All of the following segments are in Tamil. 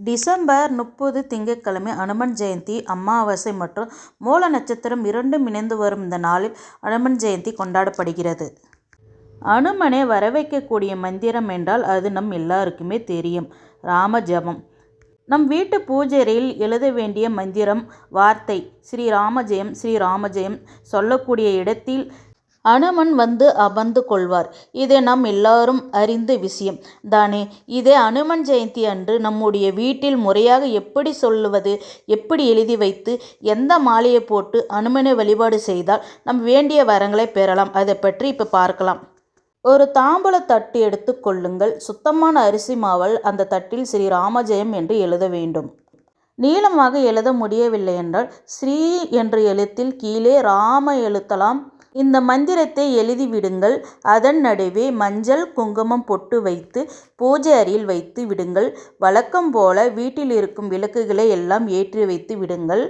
டிசம்பர் 30 திங்கட்கிழமை அனுமன் ஜெயந்தி அமாவாசை மற்றும் மூல நட்சத்திரம் இரண்டும் இணைந்து வரும் இந்த நாளில் அனுமன் ஜெயந்தி கொண்டாடப்படுகிறது. அனுமனை வரவைக்கக்கூடிய மந்திரம் என்றால் அது நம் எல்லாருக்குமே தெரியும், ராம ஜபம். நம் வீட்டு பூஜையில் எழுத வேண்டிய மந்திரம் வார்த்தை ஸ்ரீராமஜெயம். ஸ்ரீராமஜெயம் சொல்லக்கூடிய இடத்தில் அனுமன் வந்து அமர்ந்து கொள்வார். இதை நாம் எல்லாரும் அறிந்த விஷயம் தானே. இதே அனுமன் ஜெயந்தி அன்று நம்முடைய வீட்டில் முறையாக எப்படி சொல்லுவது, எப்படி எழுதி வைத்து எந்த மாலையை போட்டு அனுமனை வழிபாடு செய்தால் நம் வேண்டிய வரங்களை பெறலாம், அதை பற்றி இப்போ பார்க்கலாம். ஒரு தாம்பூல தட்டு எடுத்து கொள்ளுங்கள். சுத்தமான அரிசி மாவல் அந்த தட்டில் ஸ்ரீராமஜெயம் என்று எழுத வேண்டும். நீளமாக எழுத முடியவில்லை என்றால் ஸ்ரீ என்ற எழுத்தில் கீழே ராம எழுத்தலாம். இந்த மந்திரத்தை எழுதிவிடுங்கள். அதன் நடுவே மஞ்சள் குங்குமம் பொட்டு வைத்து பூஜை அறையில் வைத்து விடுங்கள். வழக்கம் போல வீட்டில் இருக்கும் விளக்குகளை எல்லாம் ஏற்றி வைத்து விடுங்கள்.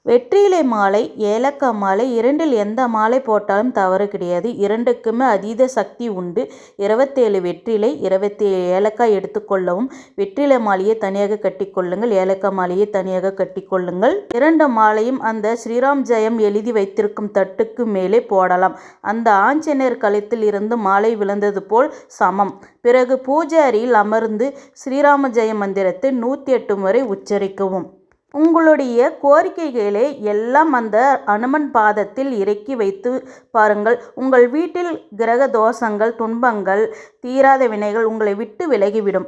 வெற்றிலை மாலை, ஏலக்காய் மாலை, இரண்டில் எந்த மாலை போட்டாலும் தவறு கிடையாது. இரண்டுக்குமே அதீத சக்தி உண்டு. 27 வெற்றிலை, 27 ஏலக்காய் எடுத்துக்கொள்ளவும். வெற்றிலை மாலையை தனியாக கட்டிக்கொள்ளுங்கள், ஏலக்காய் மாலையை தனியாக கட்டிக்கொள்ளுங்கள். 2 மாலையும் அந்த ஸ்ரீராம் ஜெயம் எழுதி வைத்திருக்கும் தட்டுக்கு மேலே போடலாம். அந்த ஆஞ்சநேயர் கழுத்தில் இருந்து மாலை விழுந்தது போல் சமம். பிறகு பூஜை அறையில் அமர்ந்து ஸ்ரீராம ஜெய மந்திரத்தை 108 முறை உச்சரிக்கவும். உங்களுடைய கோரிக்கைகளை எல்லாம் அந்த அனுமன் பாதத்தில் இறக்கி வைத்து பாருங்கள். உங்கள் வீட்டில் கிரக தோஷங்கள், துன்பங்கள், தீராத வினைகள் உங்களை விட்டு விலகிவிடும்.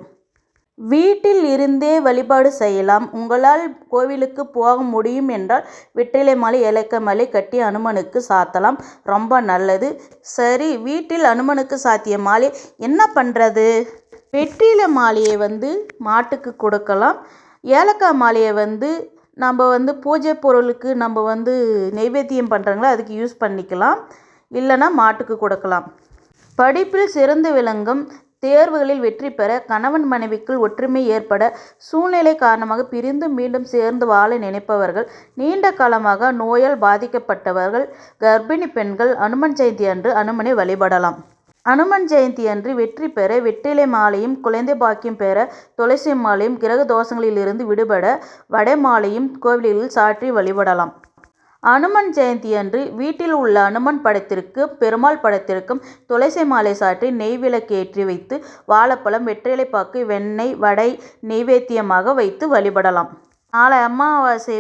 வீட்டில் இருந்தே வழிபாடு செய்யலாம். உங்களால் கோவிலுக்கு போக முடியும் என்றால் வெற்றிலை மாலை, ஏலக்காய் மாலை கட்டி அனுமனுக்கு சாத்தலாம், ரொம்ப நல்லது. சரி, வீட்டில் அனுமனுக்கு சாத்திய மாலை என்ன பண்ணுறது? வெற்றிலை மாலையை மாட்டுக்கு கொடுக்கலாம். ஏலக்காய் மாலையை நம்ம பூஜை பொருளுக்கு நம்ம நைவேத்தியம் பண்ணுறாங்களோ அதுக்கு யூஸ் பண்ணிக்கலாம், இல்லைன்னா மாட்டுக்கு கொடுக்கலாம். படிப்பில் சிறந்து விளங்கும், தேர்வுகளில் வெற்றி பெற, கணவன் மனைவிக்குள் ஒற்றுமை ஏற்பட, சூழ்நிலை காரணமாக பிரிந்து மீண்டும் சேர்ந்து வாழ நினைப்பவர்கள், நீண்ட காலமாக நோயால் பாதிக்கப்பட்டவர்கள், கர்ப்பிணி பெண்கள் அனுமன் ஜெயந்தி அன்று அனுமனை வழிபடலாம். அனுமன் ஜெயந்தி அன்று வெற்றி பெற வெற்றிலை மாலையும், குழந்தை பாக்கியம் பெற துளசி மாலையும், கிரக தோஷங்களிலிருந்து விடுபட வடை மாலையும் கோவிலில் சாற்றி வழிபடலாம். அனுமன் ஜெயந்தி அன்று வீட்டில் உள்ள அனுமன் படத்திற்கும் பெருமாள் படத்திற்கும் துளசி மாலை சாற்றி நெய் விளக்கு ஏற்றி வைத்து வாழைப்பழம், வெற்றிலை பாக்கு, வெண்ணெய், வடை நெய்வேத்தியமாக வைத்து வழிபடலாம். நாளை அமாவாசை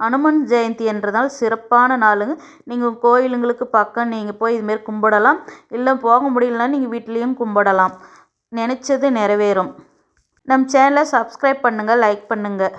அனுமன் ஜெயந்தி என்றதால் சிறப்பான நாளுங்க. நீங்கள் கோயிலுங்களுக்கு பக்கம் நீங்கள் போய் இதுமாரி கும்பிடலாம், இல்லை போக முடியலன்னா நீங்கள் வீட்லேயும் கும்பிடலாம். நினச்சது நிறைவேறும். நம் சேனலை சப்ஸ்கிரைப் பண்ணுங்கள், லைக் பண்ணுங்கள்.